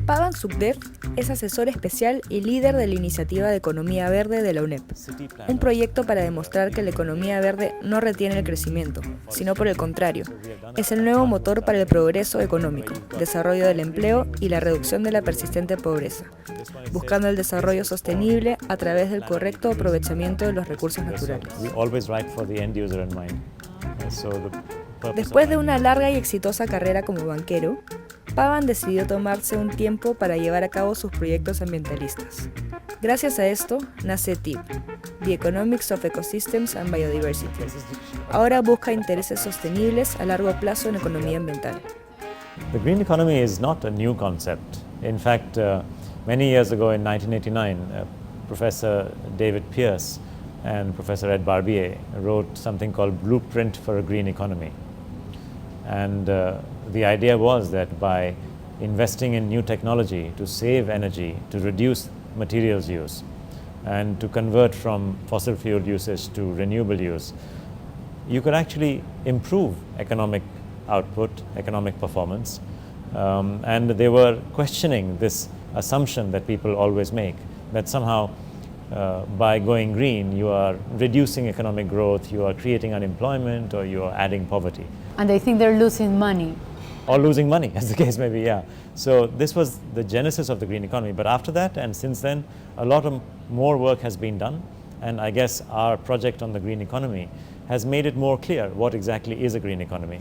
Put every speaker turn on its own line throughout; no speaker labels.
Pavan Sukhdev es asesor especial y líder de la Iniciativa de Economía Verde de la UNEP, un proyecto para demostrar que la economía verde no retiene el crecimiento, sino por el contrario, es el nuevo motor para el progreso económico, desarrollo del empleo y la reducción de la persistente pobreza, buscando el desarrollo sostenible a través del correcto aprovechamiento de los recursos naturales. Después de una larga y exitosa carrera como banquero, Pavan decidió tomarse un tiempo para llevar a cabo sus proyectos ambientalistas. Gracias a esto, nace TIB, The Economics of Ecosystems and Biodiversity. Ahora busca intereses sostenibles a largo plazo en economía ambiental.
The green economy is not a new concept. In fact, many years ago in 1989, Professor David Pearce and Professor Ed Barbier wrote something called Blueprint for a Green Economy. And the idea was that by investing in new technology to save energy, to reduce materials use, and to convert from fossil fuel usage to renewable use, you could actually improve economic output, economic performance. And they were questioning this assumption that people always make, that somehow by going green, you are reducing economic growth, you are creating unemployment, or you are adding poverty.
And they think they're losing money.
Or losing money, as the case may be, yeah. So this was the genesis of the green economy. But after that, and since then, a lot of more work has been done. And I guess our project on the green economy has made it more clear what exactly is a green economy.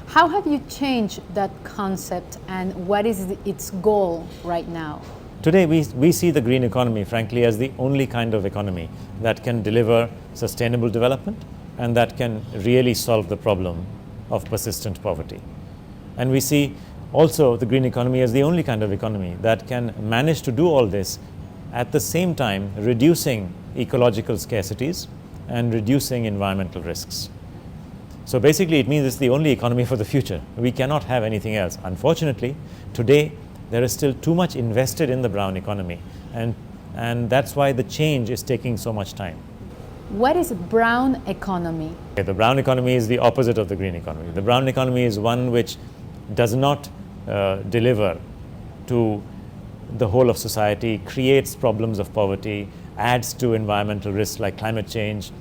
How have you changed that concept, and what is its goal right now?
Today, we see the green economy, frankly, as the only kind of economy that can deliver sustainable development and that can really solve the problem of persistent poverty. And we see also the green economy as the only kind of economy that can manage to do all this at the same time reducing ecological scarcities and reducing environmental risks. So basically it means it's the only economy for the future. We cannot have anything else. Unfortunately, today there is still too much invested in the brown economy, and that's why the change is taking so much time.
What is brown economy?
The brown economy is the opposite of the green economy. The brown economy is one which does not deliver to the whole of society, creates problems of poverty, adds to environmental risks like climate change,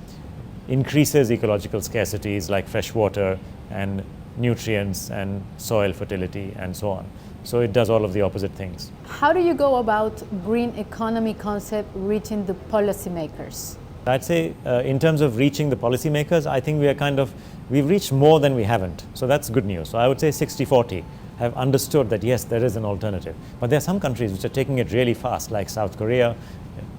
increases ecological scarcities like fresh water and nutrients and soil fertility and so on. So it does all of the opposite things.
How do you go about green economy concept reaching the policymakers?
I'd say in terms of reaching the policymakers, I think we've reached more than we haven't. So that's good news. So I would say 60-40 have understood that yes, there is an alternative. But there are some countries which are taking it really fast, like South Korea,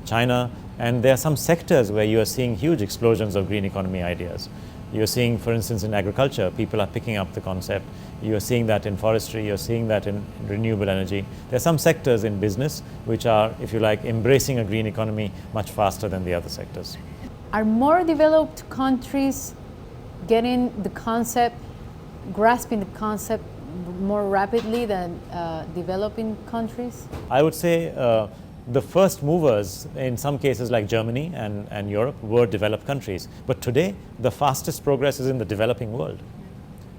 China, and there are some sectors where you are seeing huge explosions of green economy ideas. You're seeing, for instance, in agriculture, people are picking up the concept. You're seeing that in forestry, you're seeing that in renewable energy. There are some sectors in business which are, if you like, embracing a green economy much faster than the other sectors.
Are more developed countries getting the concept, grasping the concept more rapidly than developing countries?
I would say the first movers in some cases like Germany and Europe were developed countries. But today, the fastest progress is in the developing world.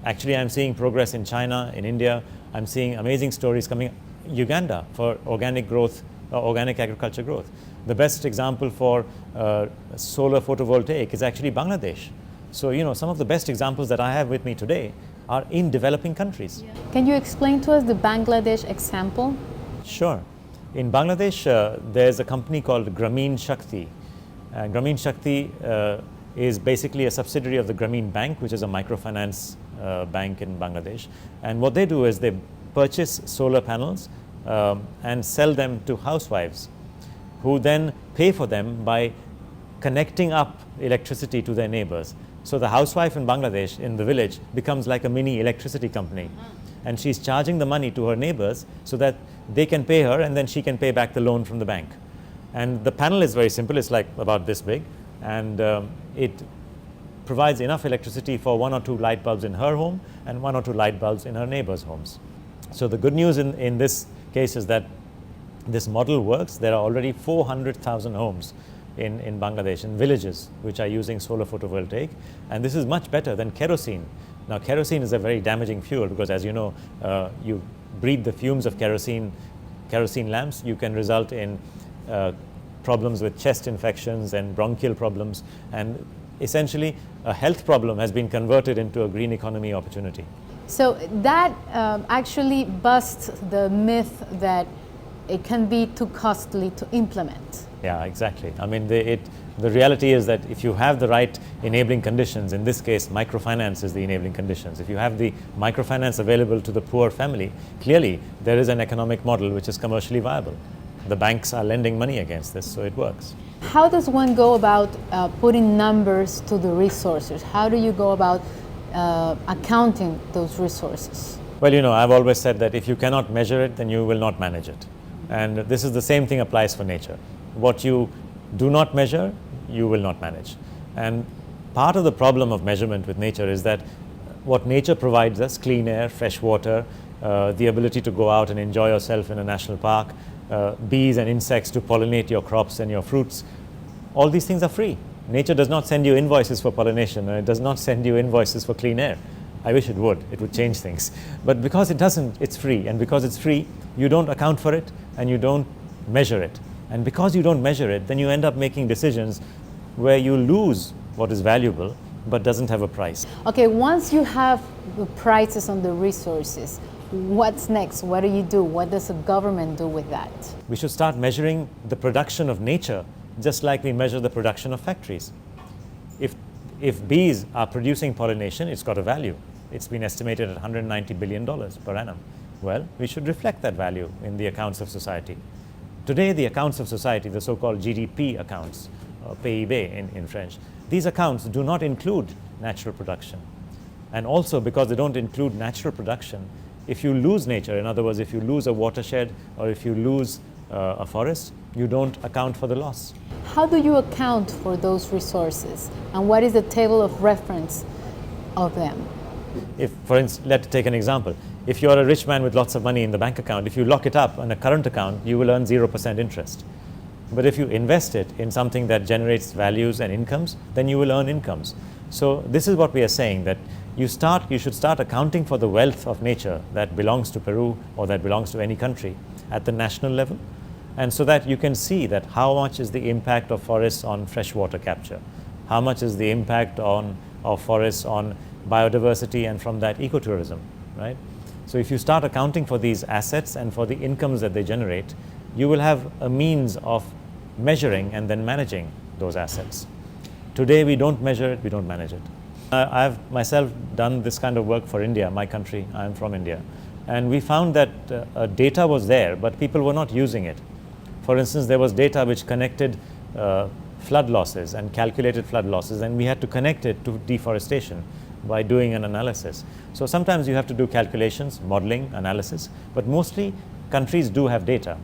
Actually, I'm seeing progress in China, in India. I'm seeing amazing stories coming. Uganda for organic growth, organic agriculture growth. The best example for solar photovoltaic is actually Bangladesh. So, some of the best examples that I have with me today are in developing countries.
Can you explain to us the Bangladesh example?
Sure. In Bangladesh, there's a company called Grameen Shakti. Grameen Shakti is basically a subsidiary of the Grameen Bank, which is a microfinance bank in Bangladesh. And what they do is they purchase solar panels and sell them to housewives, who then pay for them by connecting up electricity to their neighbors. So the housewife in Bangladesh, in the village, becomes like a mini electricity company. And she's charging the money to her neighbors so that they can pay her and then she can pay back the loan from the bank. And the panel is very simple. It's like about this big. And it provides enough electricity for 1 or 2 light bulbs in her home and 1 or 2 light bulbs in her neighbors' homes. So the good news in this case is that this model works. There are already 400,000 homes in Bangladesh, in villages, which are using solar photovoltaic. And this is much better than kerosene. Now, kerosene is a very damaging fuel because, as you know, you breathe the fumes of kerosene lamps, you can result in problems with chest infections and bronchial problems, and essentially a health problem has been converted into a green economy opportunity.
So that actually busts the myth that it can be too costly to implement.
Yeah, exactly. I mean, the reality is that if you have the right enabling conditions, in this case, microfinance is the enabling conditions. If you have the microfinance available to the poor family, clearly there is an economic model which is commercially viable. The banks are lending money against this, so it works.
How does one go about putting numbers to the resources? How do you go about accounting those resources?
Well, you know, I've always said that if you cannot measure it, then you will not manage it. And this is the same thing applies for nature. What you do not measure, you will not manage. And part of the problem of measurement with nature is that what nature provides us, clean air, fresh water, the ability to go out and enjoy yourself in a national park, bees and insects to pollinate your crops and your fruits, all these things are free. Nature does not send you invoices for pollination, and it does not send you invoices for clean air. I wish it would change things. But because it doesn't, it's free. And because it's free, you don't account for it and you don't measure it. And because you don't measure it, then you end up making decisions where you lose what is valuable but doesn't have a price.
Okay, once you have the prices on the resources, what's next? What do you do? What does the government do with that?
We should start measuring the production of nature just like we measure the production of factories. If bees are producing pollination, it's got a value. It's been estimated at $190 billion per annum. Well, we should reflect that value in the accounts of society. Today, the accounts of society, the so-called GDP accounts, PIB in French, these accounts do not include natural production. And also, because they don't include natural production, if you lose nature, in other words, if you lose a watershed or if you lose a forest, you don't account for the loss.
How do you account for those resources? And what is the table of reference of them?
If, for instance, let's take an example. If you're a rich man with lots of money in the bank account, if you lock it up in a current account, you will earn 0% interest. But if you invest it in something that generates values and incomes, then you will earn incomes. So this is what we are saying, that you should start accounting for the wealth of nature that belongs to Peru or that belongs to any country at the national level, and so that you can see that how much is the impact of forests on freshwater capture, how much is the impact of forests on biodiversity and from that ecotourism, right? So if you start accounting for these assets and for the incomes that they generate, you will have a means of measuring and then managing those assets. Today we don't measure it, we don't manage it. I've myself done this kind of work for India, my country. I'm from India. And we found that data was there, but people were not using it. For instance, there was data which connected flood losses and calculated flood losses, and we had to connect it to deforestation by doing an analysis. So sometimes you have to do calculations, modeling, analysis, but mostly countries do have data.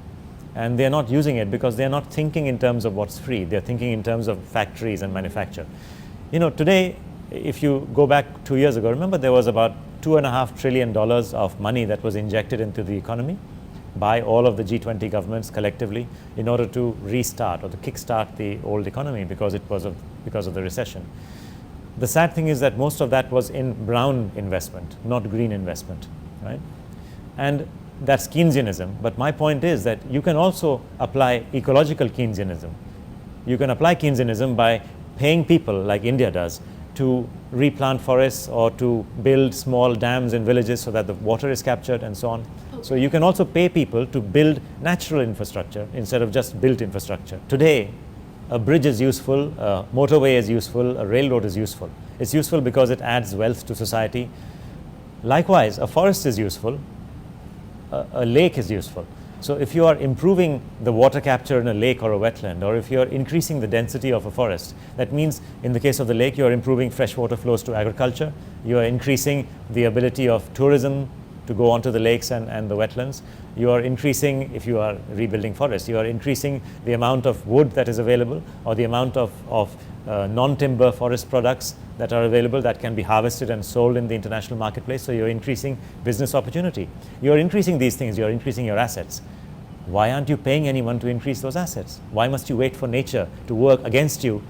And they're not using it because they're not thinking in terms of what's free. They're thinking in terms of factories and manufacture. You know, today, if you go back 2 years ago, remember there was about $2.5 trillion of money that was injected into the economy by all of the G20 governments collectively in order to restart or to kickstart the old economy because of the recession. The sad thing is that most of that was in brown investment, not green investment, right? And that's Keynesianism. But my point is that you can also apply ecological Keynesianism. You can apply Keynesianism by paying people, like India does, to replant forests or to build small dams in villages so that the water is captured and so on. So you can also pay people to build natural infrastructure instead of just built infrastructure. Today, a bridge is useful, a motorway is useful, a railroad is useful. It's useful because it adds wealth to society. Likewise, a forest is useful, a lake is useful. So if you are improving the water capture in a lake or a wetland, or if you are increasing the density of a forest, that means in the case of the lake, you are improving freshwater flows to agriculture, you are increasing the ability of tourism to go onto the lakes and the wetlands. You are increasing, if you are rebuilding forests, you are increasing the amount of wood that is available or the amount of non-timber forest products that are available that can be harvested and sold in the international marketplace. So you're increasing business opportunity. You're increasing these things, you're increasing your assets. Why aren't you paying anyone to increase those assets? Why must you wait for nature to work against you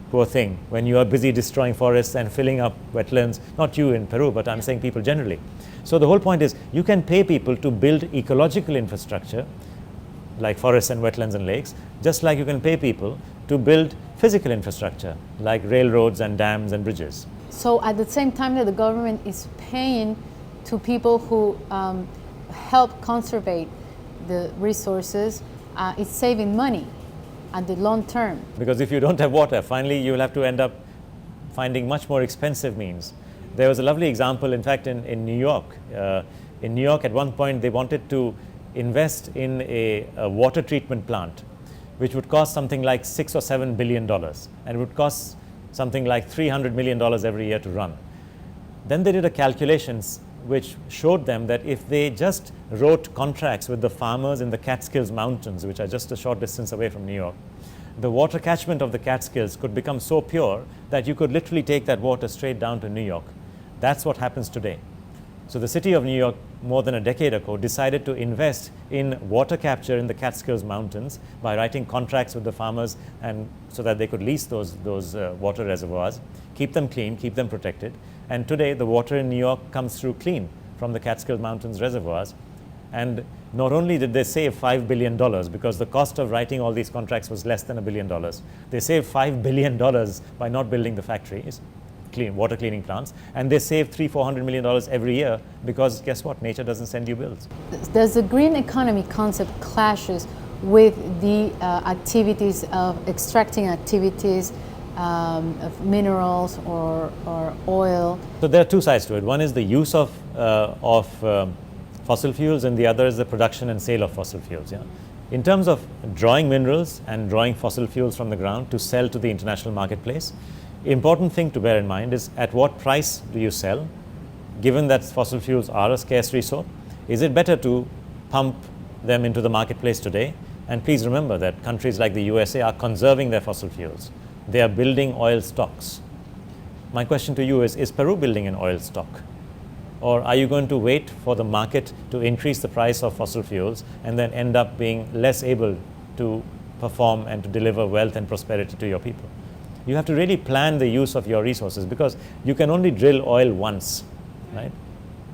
poor thing, when you are busy destroying forests and filling up wetlands, not you in Peru, but I'm saying people generally. So the whole point is you can pay people to build ecological infrastructure like forests and wetlands and lakes, just like you can pay people to build physical infrastructure like railroads and dams and bridges.
So at the same time that the government is paying to people who help conserve the resources, it's saving money at the long term.
Because if you don't have water, finally you will have to end up finding much more expensive means. There was a lovely example, in fact, in New York. In New York, at one point, they wanted to invest in a water treatment plant, which would cost something like $6 or $7 billion, and it would cost something like $300 million every year to run. Then they did a calculations which showed them that if they just wrote contracts with the farmers in the Catskills Mountains, which are just a short distance away from New York, the water catchment of the Catskills could become so pure that you could literally take that water straight down to New York. That's what happens today. So the city of New York, more than a decade ago, decided to invest in water capture in the Catskills Mountains by writing contracts with the farmers, and so that they could lease those water reservoirs, keep them clean, keep them protected. And today the water in New York comes through clean from the Catskills Mountains reservoirs. And not only did they save $5 billion, because the cost of writing all these contracts was less than $1 billion, they saved $5 billion by not building the factories, water cleaning plants, and they save $300-400 million every year, because guess what? Nature doesn't send you bills.
Does the green economy concept clashes with the activities of extracting activities of minerals or oil?
So there are two sides to it. One is the use of fossil fuels, and the other is the production and sale of fossil fuels. Yeah? In terms of drawing minerals and drawing fossil fuels from the ground to sell to the international marketplace, important thing to bear in mind is at what price do you sell, given that fossil fuels are a scarce resource? Is it better to pump them into the marketplace today? And please remember that countries like the USA are conserving their fossil fuels. They are building oil stocks. My question to you is Peru building an oil stock? Or are you going to wait for the market to increase the price of fossil fuels and then end up being less able to perform and to deliver wealth and prosperity to your people? You have to really plan the use of your resources, because you can only drill oil once, right?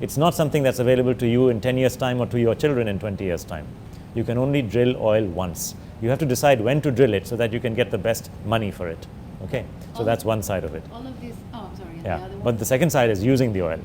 It's not something that's available to you in 10 years' time or to your children in 20 years' time. You can only drill oil once. You have to decide when to drill it so that you can get the best money for it. Okay, so that's one side of it.
All of these, sorry.
Yeah, but the second side is using the oil.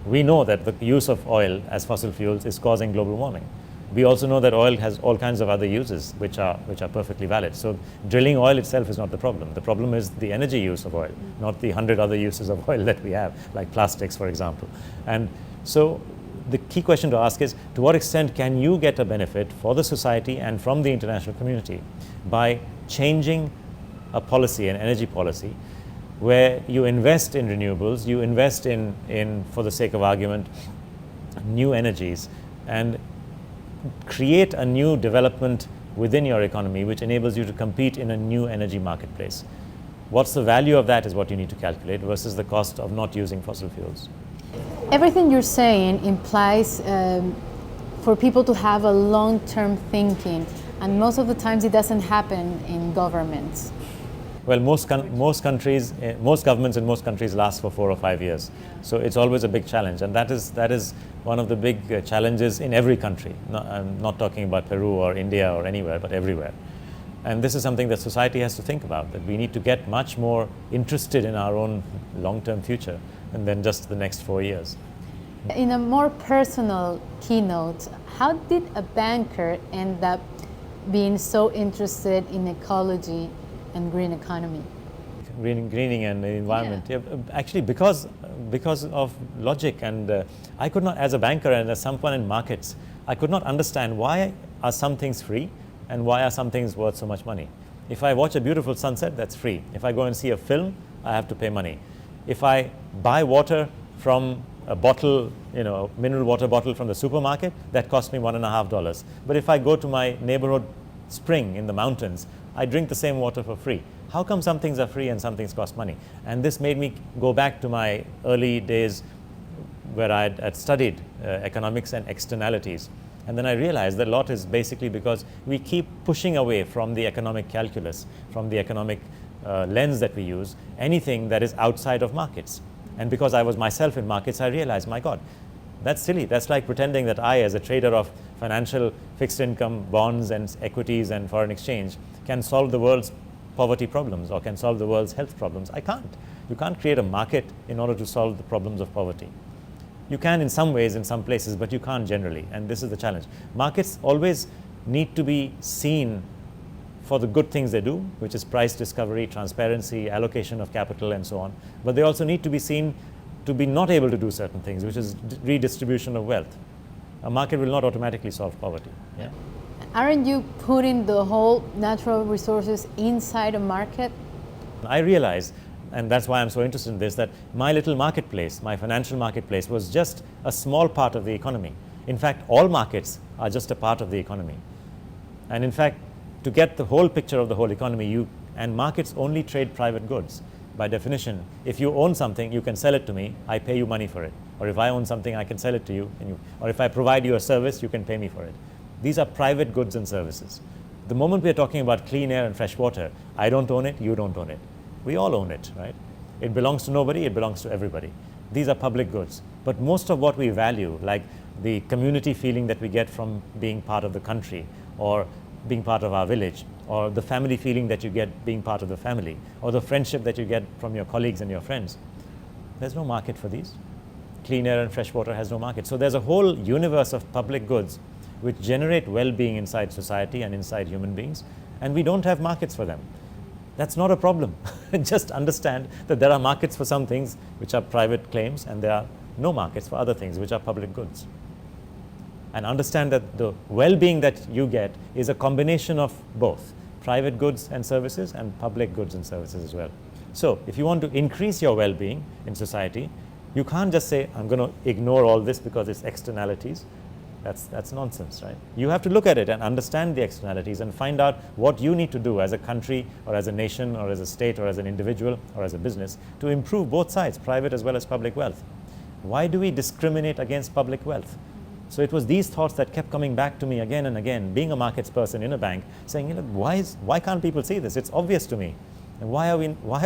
We know that the use of oil as fossil fuels is causing global warming. We also know that oil has all kinds of other uses which are perfectly valid. So drilling oil itself is not the problem. The problem is the energy use of oil, not the 100 other uses of oil that we have, like plastics, for example. And so the key question to ask is, to what extent can you get a benefit for the society and from the international community by changing a policy, an energy policy, where you invest in renewables, you invest in, for the sake of argument, new energies, and create a new development within your economy which enables you to compete in a new energy marketplace. What's the value of that is what you need to calculate versus the cost of not using fossil fuels.
Everything you're saying implies for people to have a long-term thinking, and most of the times it doesn't happen in governments.
Well, most countries, most governments in most countries last for 4 or 5 years. So it's always a big challenge, and that is one of the big challenges in every country. I'm not talking about Peru or India or anywhere, but everywhere. And this is something that society has to think about, that we need to get much more interested in our own long-term future than just the next 4 years.
In a more personal keynote, how did a banker end up being so interested in ecology and green economy?
Greening and the environment. Yeah. Actually, because of logic, and I could not, as a banker and as someone in markets, I could not understand why are some things free and why are some things worth so much money. If I watch a beautiful sunset, that's free. If I go and see a film, I have to pay money. If I buy water from a bottle, mineral water bottle from the supermarket, that costs me $1.50. But if I go to my neighborhood spring in the mountains, I drink the same water for free. How come some things are free and some things cost money? And this made me go back to my early days where I had studied economics and externalities. And then I realized that a lot is basically because we keep pushing away from the economic calculus, from the economic lens that we use, anything that is outside of markets. And because I was myself in markets, I realized, my God, that's silly. That's like pretending that I, as a trader of financial fixed income, bonds and equities and foreign exchange, can solve the world's poverty problems or can solve the world's health problems. I can't. You can't create a market in order to solve the problems of poverty. You can in some ways, in some places, but you can't generally. And this is the challenge. Markets always need to be seen for the good things they do, which is price discovery, transparency, allocation of capital, and so on. But they also need to be seen to be not able to do certain things, which is redistribution of wealth. A market will not automatically solve poverty. Yeah?
Aren't you putting the whole natural resources inside a market?
I realize, and that's why I'm so interested in this, that my little marketplace, my financial marketplace, was just a small part of the economy. In fact, all markets are just a part of the economy. And in fact, to get the whole picture of the whole economy, and markets only trade private goods. By definition, if you own something, you can sell it to me, I pay you money for it. Or if I own something, I can sell it to you, or if I provide you a service, you can pay me for it. These are private goods and services. The moment we're talking about clean air and fresh water, I don't own it, you don't own it. We all own it, right? It belongs to nobody, it belongs to everybody. These are public goods. But most of what we value, like the community feeling that we get from being part of the country, or being part of our village, or the family feeling that you get being part of the family, or the friendship that you get from your colleagues and your friends, there's no market for these. Clean air and fresh water has no market. So there's a whole universe of public goods which generate well-being inside society and inside human beings, and we don't have markets for them. That's not a problem. Just understand that there are markets for some things which are private claims, and there are no markets for other things which are public goods. And understand that the well-being that you get is a combination of both private goods and services and public goods and services as well. So if you want to increase your well-being in society, you can't just say, I'm going to ignore all this because it's externalities. That's nonsense, right? You have to look at it and understand the externalities and find out what you need to do as a country or as a nation or as a state or as an individual or as a business to improve both sides, private as well as public wealth. Why do we discriminate against public wealth? So it was these thoughts that kept coming back to me again and again, being a markets person in a bank, saying, why can't people see this? It's obvious to me. And why are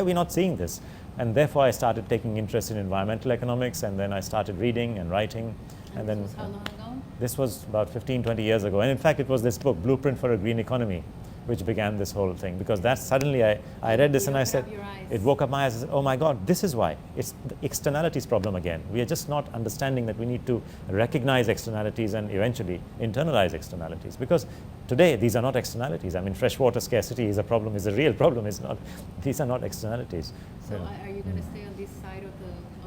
we not seeing this? And therefore I started taking interest in environmental economics, and then I started reading and writing.
And then, this was how long ago?
This was about 15, 20 years ago. And in fact, it was this book, Blueprint for a Green Economy, which began this whole thing. Because that suddenly I read this and I said, it woke up my eyes and said, oh my God, this is why. It's the externalities problem again. We are just not understanding that we need to recognize externalities and eventually internalize externalities. Because today, these are not externalities. I mean, freshwater scarcity is a problem, is a real problem. It's not, these are not externalities.
So are you going to stay on this side of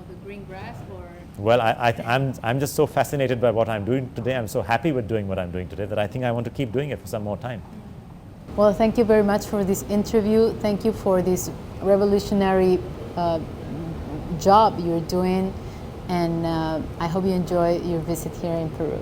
the green grass, or?
Well, I'm just so fascinated by what I'm doing today. I'm so happy with doing what I'm doing today that I think I want to keep doing it for some more time.
Well, thank you very much for this interview. Thank you for this revolutionary job you're doing, and I hope you enjoy your visit here in Peru.